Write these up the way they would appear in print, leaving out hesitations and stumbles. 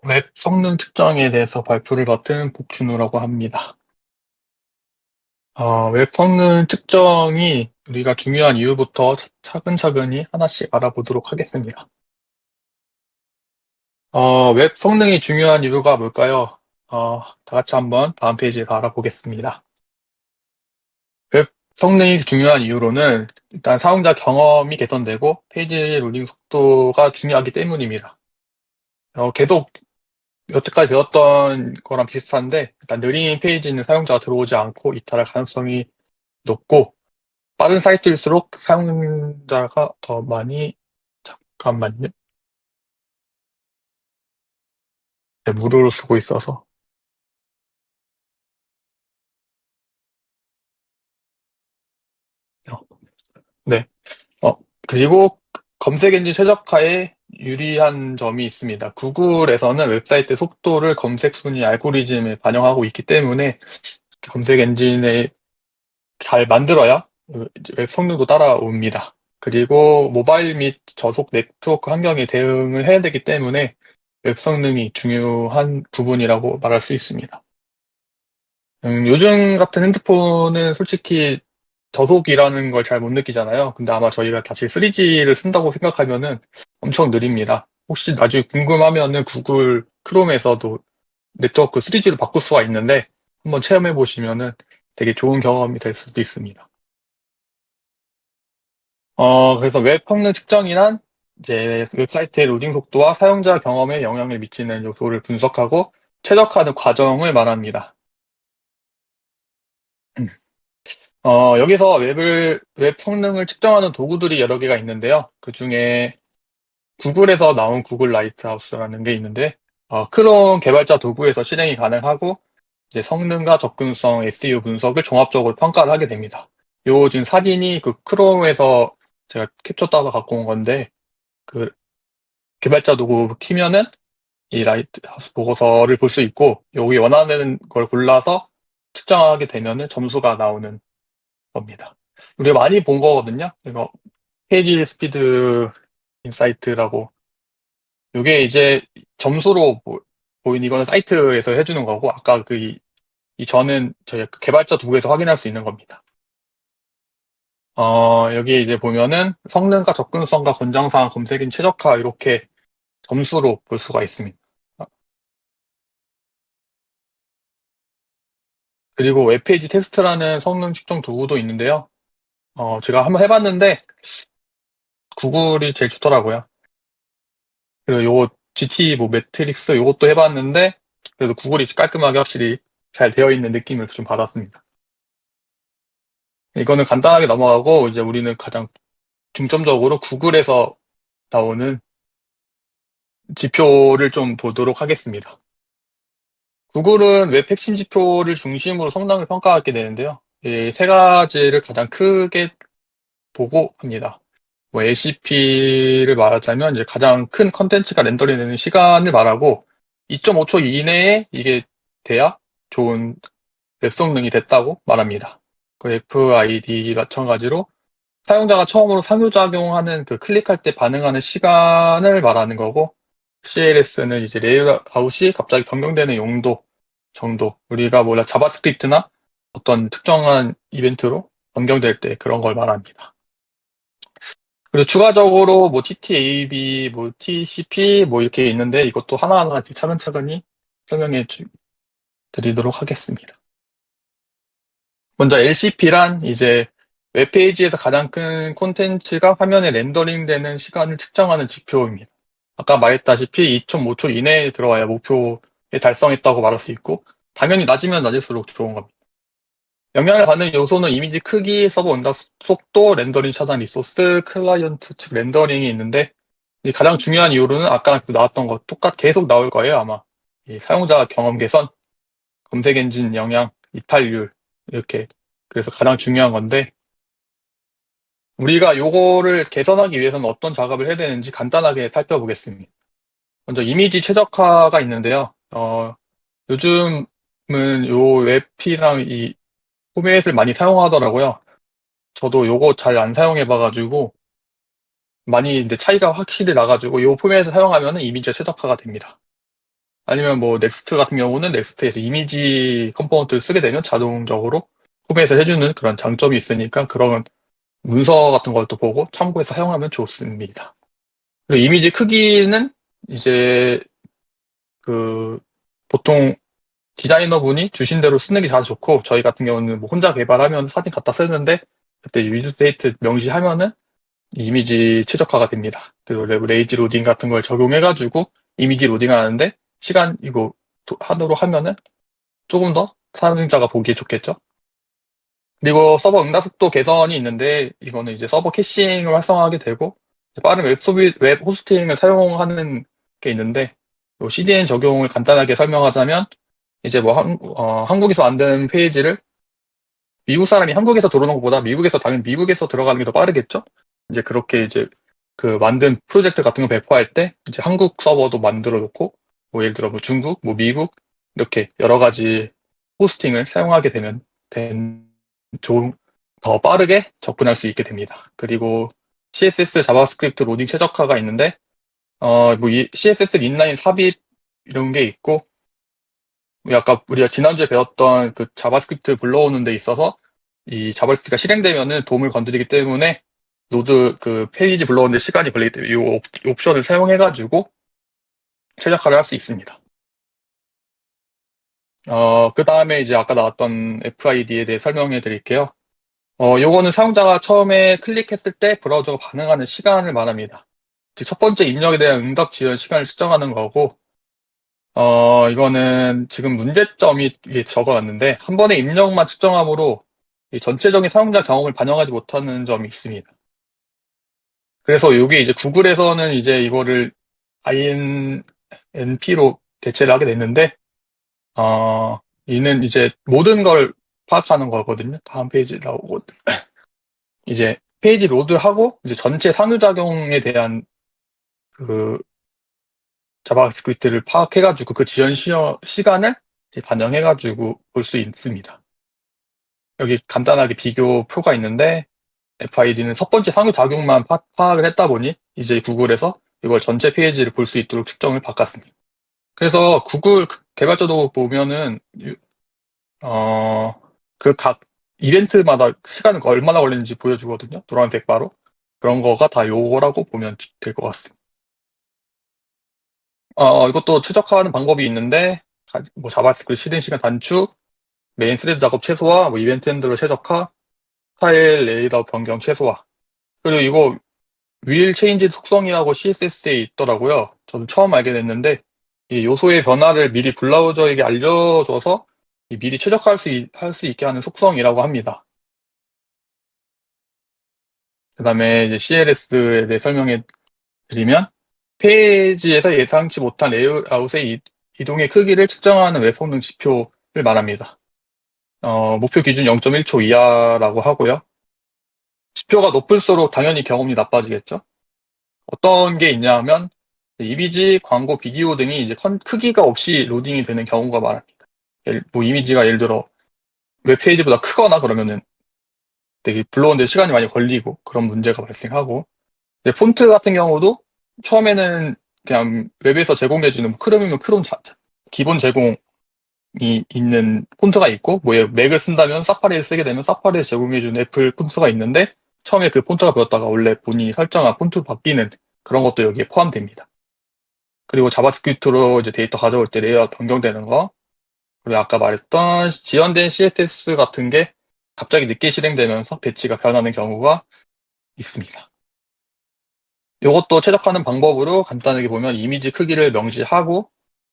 웹 성능 측정에 대해서 발표를 맡은 복준우라고 합니다. 웹 성능 측정이 우리가 중요한 이유부터 차근차근히 하나씩 알아보도록 하겠습니다. 웹 성능이 중요한 이유가 뭘까요? 다 같이 한번 다음 페이지에서 알아보겠습니다. 웹 성능이 중요한 이유로는 일단 사용자 경험이 개선되고 페이지 로딩 속도가 중요하기 때문입니다. 계속 여태까지 배웠던 거랑 비슷한데 일단 느린 페이지는 사용자가 들어오지 않고 이탈할 가능성이 높고 빠른 사이트일수록 사용자가 더 많이 잠깐만요. 네, 무료로 쓰고 있어서. 어, 네. 어, 그리고 검색 엔진 최적화에 유리한 점이 있습니다. 구글에서는 웹사이트 속도를 검색 순위 알고리즘에 반영하고 있기 때문에 검색 엔진을 잘 만들어야 웹 성능도 따라옵니다. 그리고 모바일 및 저속 네트워크 환경에 대응을 해야 되기 때문에 웹 성능이 중요한 부분이라고 말할 수 있습니다. 요즘 같은 핸드폰은 솔직히 저속이라는 걸 잘 못 느끼잖아요. 근데 아마 저희가 다시 3G를 쓴다고 생각하면은 엄청 느립니다. 혹시 나중에 궁금하면은 구글 크롬에서도 네트워크 3G로 바꿀 수가 있는데 한번 체험해 보시면은 되게 좋은 경험이 될 수도 있습니다. 그래서 웹 성능 측정이란 이제 웹사이트의 로딩 속도와 사용자 경험에 영향을 미치는 요소를 분석하고 최적화하는 과정을 말합니다. 음. 여기서 웹 성능을 측정하는 도구들이 여러 개가 있는데요. 그 중에 구글에서 나온 구글 라이트하우스라는 게 있는데, 크롬 개발자 도구에서 실행이 가능하고, 이제 성능과 접근성, SEO 분석을 종합적으로 평가를 하게 됩니다. 요 지금 사진이 그 크롬에서 제가 캡처 따서 갖고 온 건데, 그 개발자 도구 키면은 이 라이트하우스 보고서를 볼 수 있고, 여기 원하는 걸 골라서 측정하게 되면은 점수가 나오는 겁니다. 우리가 많이 본 거거든요. 이거 페이지 스피드 인사이트라고. 이게 이제 점수로 보이는 이거는 사이트에서 해주는 거고, 아까 이 저는 저희 그 개발자 도구에서 확인할 수 있는 겁니다. 여기 이제 보면은 성능과 접근성과 권장사항, 검색인 최적화 이렇게 점수로 볼 수가 있습니다. 그리고 웹페이지 테스트라는 성능 측정 도구도 있는데요. 제가 한번 해봤는데 구글이 제일 좋더라고요. 그리고 요거 GT 뭐 매트릭스 요것도 해봤는데 그래도 구글이 깔끔하게 확실히 잘 되어 있는 느낌을 좀 받았습니다. 이거는 간단하게 넘어가고 이제 우리는 가장 중점적으로 구글에서 나오는 지표를 좀 보도록 하겠습니다. 구글은 웹 핵심 지표를 중심으로 성능을 평가하게 되는데요. 이 세 가지를 가장 크게 보고 합니다. 뭐 LCP를 말하자면 이제 가장 큰 컨텐츠가 렌더링 되는 시간을 말하고 2.5초 이내에 이게 돼야 좋은 웹 성능이 됐다고 말합니다. 그 FID 마찬가지로 사용자가 처음으로 상호작용하는 그 클릭할 때 반응하는 시간을 말하는 거고 CLS는 이제 레이아웃이 갑자기 변경되는 용도 정도. 우리가 몰라 자바스크립트나 어떤 특정한 이벤트로 변경될 때 그런 걸 말합니다. 그리고 추가적으로 뭐 TTAB, 뭐 TCP 뭐 이렇게 있는데 이것도 하나하나 차근차근히 설명해 드리도록 하겠습니다. 먼저 LCP란 이제 웹페이지에서 가장 큰 콘텐츠가 화면에 렌더링 되는 시간을 측정하는 지표입니다. 아까 말했다시피 2.5초 이내에 들어와야 목표에 달성했다고 말할 수 있고, 당연히 낮으면 낮을수록 좋은 겁니다. 영향을 받는 요소는 이미지 크기, 서버 응답 속도, 렌더링 차단 리소스, 클라이언트 측 렌더링이 있는데, 이 가장 중요한 이유로는 아까 나왔던 거 계속 나올 거예요, 아마. 이 사용자 경험 개선, 검색 엔진 영향, 이탈률, 이렇게. 그래서 가장 중요한 건데, 우리가 요거를 개선하기 위해서는 어떤 작업을 해야 되는지 간단하게 살펴보겠습니다. 먼저 이미지 최적화가 있는데요. 요즘은 요 웹피랑 이 포맷을 많이 사용하더라고요. 저도 요거 잘 안 사용해봐가지고 많이 이제 차이가 확실히 나가지고 요 포맷을 사용하면 이미지가 최적화가 됩니다. 아니면 뭐 넥스트 같은 경우는 넥스트에서 이미지 컴포넌트를 쓰게 되면 자동적으로 포맷을 해주는 그런 장점이 있으니까 그런 문서 같은 것도 보고 참고해서 사용하면 좋습니다. 그리고 이미지 크기는 이제 그 보통 디자이너분이 주신 대로 쓰는 게 가장 좋고, 저희 같은 경우는 뭐 혼자 개발하면 사진 갖다 쓰는데 그때 유즈 데이트 명시하면은 이미지 최적화가 됩니다. 그리고 레이지 로딩 같은 걸 적용해가지고 이미지 로딩하는데 시간 이거 하도록 하면은 조금 더 사용자가 보기에 좋겠죠. 그리고 서버 응답 속도 개선이 있는데 이거는 이제 서버 캐싱을 활성화하게 되고 빠른 웹 호스팅을 사용하는 게 있는데 요 CDN 적용을 간단하게 설명하자면 이제 뭐 한국에서 만든 페이지를 미국 사람이 한국에서 들어오는 것보다 미국에서 당연히 미국에서 들어가는 게 더 빠르겠죠? 이제 그렇게 이제 그 만든 프로젝트 같은 거 배포할 때 이제 한국 서버도 만들어 놓고 뭐 예를 들어 뭐 중국, 뭐 미국 이렇게 여러 가지 호스팅을 사용하게 되면 좀 더 빠르게 접근할 수 있게 됩니다. 그리고 CSS 자바스크립트 로딩 최적화가 있는데 뭐 CSS 인라인 삽입 이런 게 있고 아까 우리가 지난주에 배웠던 그 자바스크립트 불러오는 데 있어서 이 자바스크립트가 실행되면은 돔을 건드리기 때문에 노드 그 페이지 불러오는데 시간이 걸리기 때문에 이 옵션을 사용해가지고 최적화를 할 수 있습니다. 그 다음에 이제 아까 나왔던 FID에 대해 설명해 드릴게요. 요거는 사용자가 처음에 클릭했을 때 브라우저가 반응하는 시간을 말합니다. 첫 번째 입력에 대한 응답 지연 시간을 측정하는 거고, 이거는 지금 문제점이 적어놨는데, 한 번에 입력만 측정함으로 이 전체적인 사용자 경험을 반영하지 못하는 점이 있습니다. 그래서 이게 이제 구글에서는 이제 이거를 INP로 대체를 하게 됐는데, 이는 이제 모든 걸 파악하는 거거든요. 다음 페이지 나오고. 이제 페이지 로드하고 이제 전체 상호작용에 대한 그 자바스크립트를 파악해가지고 그 지연 시간을 반영해가지고 볼 수 있습니다. 여기 간단하게 비교표가 있는데 FID는 첫 번째 상호작용만 파악을 했다 보니 이제 구글에서 이걸 전체 페이지를 볼 수 있도록 측정을 바꿨습니다. 그래서 구글 개발자도 보면은 그 각 이벤트마다 시간이 얼마나 걸리는지 보여주거든요. 노란색 바로. 그런 거가 다 요거라고 보면 될 것 같습니다. 이것도 최적화하는 방법이 있는데, 뭐 자바스크립트 실행 시간 단축, 메인 스레드 작업 최소화, 뭐 이벤트 핸들러 최적화, 파일 레이아웃 변경 최소화. 그리고 이거 윌 체인지 속성이라고 CSS에 있더라고요. 저는 처음 알게 됐는데, 이 요소의 변화를 미리 브라우저에게 알려줘서 미리 최적화할 할 수 있게 하는 속성이라고 합니다. 그 다음에 이제 CLS에 대해 설명해 드리면, 페이지에서 예상치 못한 레이아웃의 이동의 크기를 측정하는 웹 성능 지표를 말합니다. 목표 기준 0.1초 이하라고 하고요. 지표가 높을수록 당연히 경험이 나빠지겠죠? 어떤 게 있냐 면 이미지, 광고, 비디오 등이 이제 크기가 없이 로딩이 되는 경우가 많습니다. 뭐 이미지가 예를 들어 웹페이지보다 크거나 그러면은 되게 불러오는데 시간이 많이 걸리고 그런 문제가 발생하고, 폰트 같은 경우도 처음에는 그냥 웹에서 제공해주는 뭐 크롬이면 크롬 기본 제공이 있는 폰트가 있고, 뭐 맥을 쓴다면 사파리를 쓰게 되면 사파리에서 제공해주는 애플 폰트가 있는데 처음에 그 폰트가 보였다가 원래 본인이 설정한 폰트로 바뀌는 그런 것도 여기에 포함됩니다. 그리고 자바스크립트로 이제 데이터 가져올 때 레이아웃 변경되는 거, 그리고 아까 말했던 지연된 CSS 같은 게 갑자기 늦게 실행되면서 배치가 변하는 경우가 있습니다. 이것도 최적화하는 방법으로 간단하게 보면 이미지 크기를 명시하고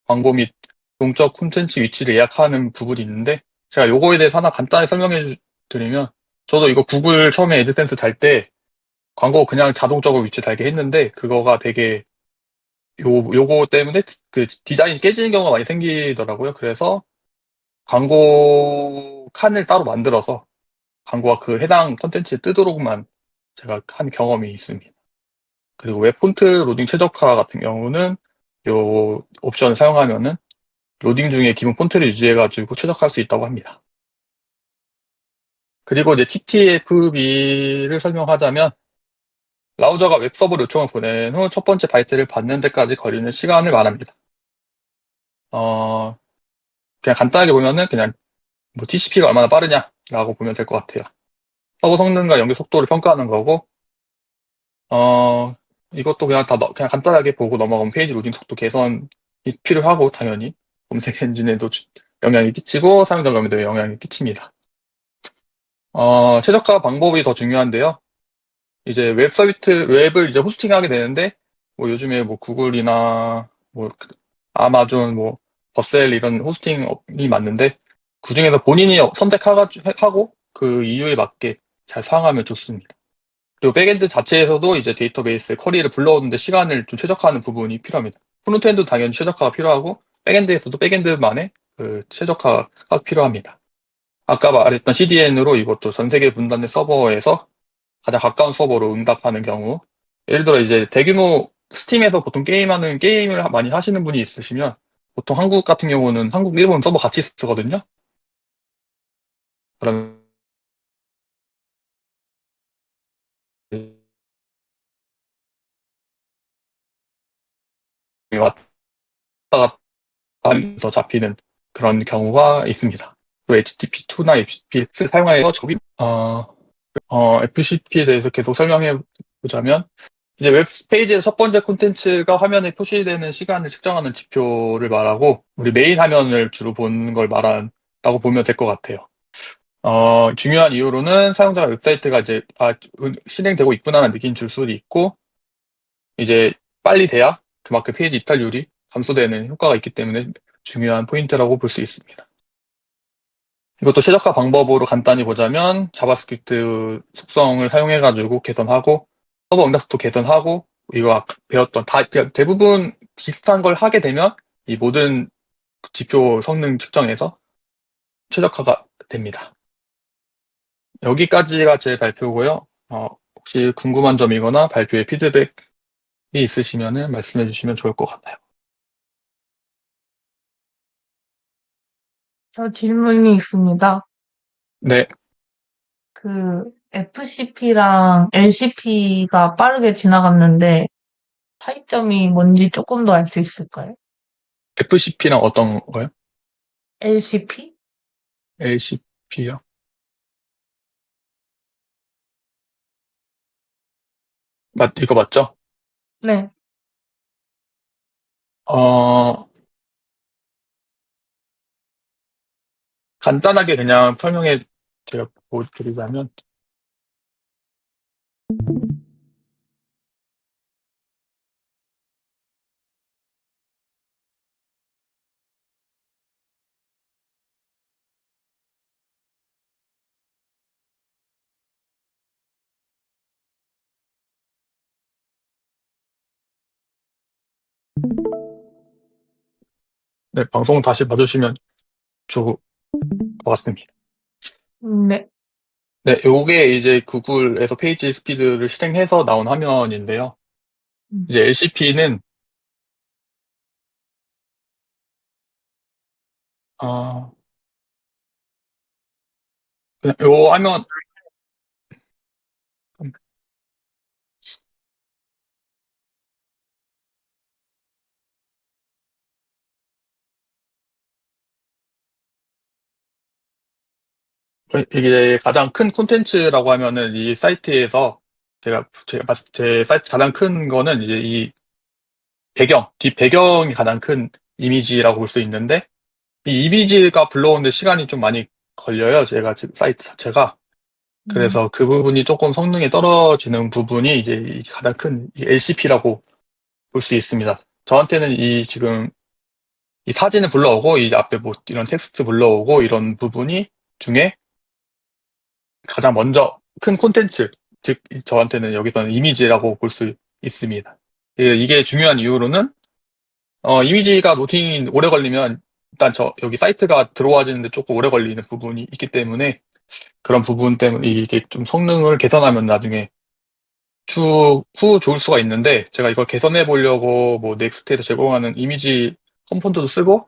광고 및 동적 콘텐츠 위치를 예약하는 부분이 있는데, 제가 요거에 대해서 하나 간단히 설명해 드리면, 저도 이거 구글 처음에 애드센스 달 때 광고 그냥 자동적으로 위치 달게 했는데 그거가 되게 요거 때문에 그 디자인이 깨지는 경우가 많이 생기더라고요. 그래서 광고 칸을 따로 만들어서 광고가 그 해당 콘텐츠에 뜨도록만 제가 한 경험이 있습니다. 그리고 웹 폰트 로딩 최적화 같은 경우는 요 옵션을 사용하면은 로딩 중에 기본 폰트를 유지해가지고 최적화할 수 있다고 합니다. 그리고 이제 TTFB를 설명하자면, 브라우저가 웹서버 요청을 보낸 후 첫 번째 바이트를 받는 데까지 걸리는 시간을 말합니다. 어, 그냥 간단하게 보면은 그냥 뭐 TCP가 얼마나 빠르냐라고 보면 될 것 같아요. 서버 성능과 연결 속도를 평가하는 거고, 어, 이것도 그냥 그냥 간단하게 보고 넘어가면 페이지 로딩 속도 개선이 필요하고, 당연히. 검색 엔진에도 영향이 끼치고, 사용자 경험에도 영향이 끼칩니다. 최적화 방법이 더 중요한데요. 이제 웹을 이제 호스팅하게 되는데, 뭐 요즘에 뭐 구글이나 뭐 아마존, 뭐 버셀 이런 호스팅이 많는데, 그 중에서 본인이 선택하고 그 이유에 맞게 잘 사용하면 좋습니다. 그리고 백엔드 자체에서도 이제 데이터베이스에 쿼리를 불러오는데 시간을 좀 최적화하는 부분이 필요합니다. 프론트엔드도 당연히 최적화가 필요하고, 백엔드에서도 백엔드만의 그 최적화가 필요합니다. 아까 말했던 CDN으로 이것도 전 세계 분단의 서버에서 가장 가까운 서버로 응답하는 경우, 예를 들어 이제 대규모 스팀에서 보통 게임을 많이 하시는 분이 있으시면, 보통 한국 같은 경우는 한국, 일본 서버 같이 쓰거든요. 그러면 왔다 갔다 하면서 잡히는 그런 경우가 있습니다. 또 HTTP2나 HTTP3 사용하여서 FCP에 대해서 계속 설명해 보자면, 이제 웹페이지의 첫 번째 콘텐츠가 화면에 표시되는 시간을 측정하는 지표를 말하고, 우리 메인 화면을 주로 보는 걸 말한다고 보면 될 것 같아요. 중요한 이유로는 사용자가 웹사이트가 이제, 실행되고 있구나라는 느낌 줄 수도 있고, 이제 빨리 돼야 그만큼 페이지 이탈률이 감소되는 효과가 있기 때문에 중요한 포인트라고 볼 수 있습니다. 이것도 최적화 방법으로 간단히 보자면, 자바스크립트 속성을 사용해가지고 개선하고, 서버 응답도 개선하고, 이거 아까 배웠던 대부분 비슷한 걸 하게 되면 이 모든 지표 성능 측정에서 최적화가 됩니다. 여기까지가 제 발표고요. 혹시 궁금한 점이거나 발표에 피드백이 있으시면 말씀해 주시면 좋을 것 같아요. 저 질문이 있습니다. 네, 그 FCP랑 LCP가 빠르게 지나갔는데 차이점이 뭔지 조금 더 알 수 있을까요? FCP랑 어떤 거요? LCP? LCP요? 이거 맞죠? 네. 어, 간단하게 그냥 설명해 드리자면, 네, 방송 다시 봐주시면 좋을 것 같습니다. 네. 네, 요게 이제 구글에서 페이지 스피드를 실행해서 나온 화면인데요. 음. 이제 LCP는, 그냥 요 화면, 이게 가장 큰 콘텐츠라고 하면은 이 사이트에서 제 사이트 가장 큰 거는 이제 이 뒷 배경이 가장 큰 이미지라고 볼 수 있는데, 이 이미지가 불러오는데 시간이 좀 많이 걸려요. 제가 지금 사이트 자체가. 음. 그래서 그 부분이 조금 성능이 떨어지는 부분이 이제 가장 큰 LCP라고 볼 수 있습니다. 저한테는 지금 이 사진을 불러오고, 이 앞에 뭐 이런 텍스트 불러오고, 이런 부분이 중에 가장 먼저 큰 콘텐츠, 즉, 저한테는 여기서는 이미지라고 볼 수 있습니다. 이게 중요한 이유로는, 이미지가 로딩이 오래 걸리면, 일단 여기 사이트가 들어와지는데 조금 오래 걸리는 부분이 있기 때문에, 그런 부분 때문에 이게 좀 성능을 개선하면 나중에 추후 좋을 수가 있는데, 제가 이걸 개선해 보려고 뭐 넥스트에서 제공하는 이미지 컴ponent도 쓰고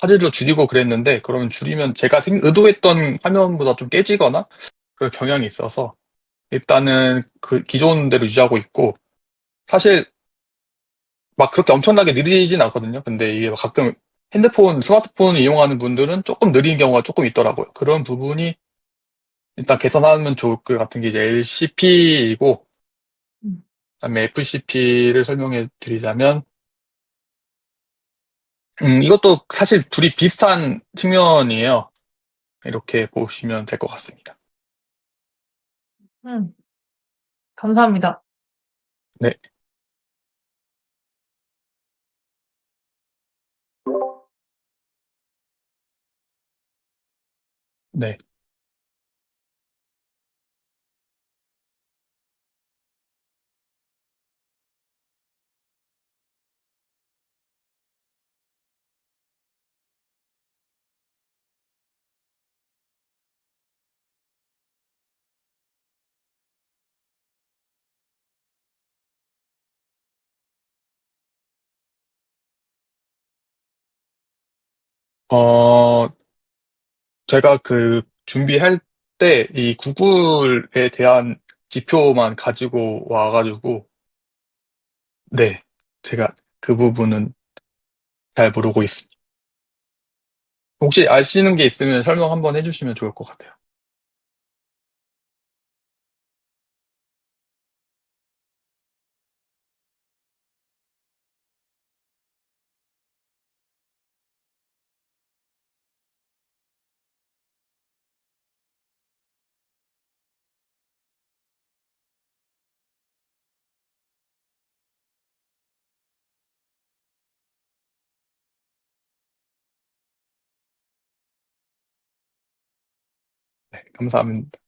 화질도 줄이고 그랬는데, 그러면 줄이면 제가 의도했던 화면보다 좀 깨지거나 그런 경향이 있어서 일단은 그 기존대로 유지하고 있고, 사실 막 그렇게 엄청나게 느리진 않거든요. 근데 이게 가끔 스마트폰을 이용하는 분들은 조금 느린 경우가 조금 있더라고요. 그런 부분이 일단 개선하면 좋을 것 같은 게 이제 LCP이고, 음. 그다음에 FCP를 설명해 드리자면, 이것도 사실 둘이 비슷한 측면이에요. 이렇게 보시면 될 것 같습니다. 음. 감사합니다. 네, 네. 어, 제가 그 준비할 때 이 구글에 대한 지표만 가지고 와가지고, 네, 제가 그 부분은 잘 모르고 있습니다. 혹시 아시는 게 있으면 설명 한번 해주시면 좋을 것 같아요. 네, 감사합니다.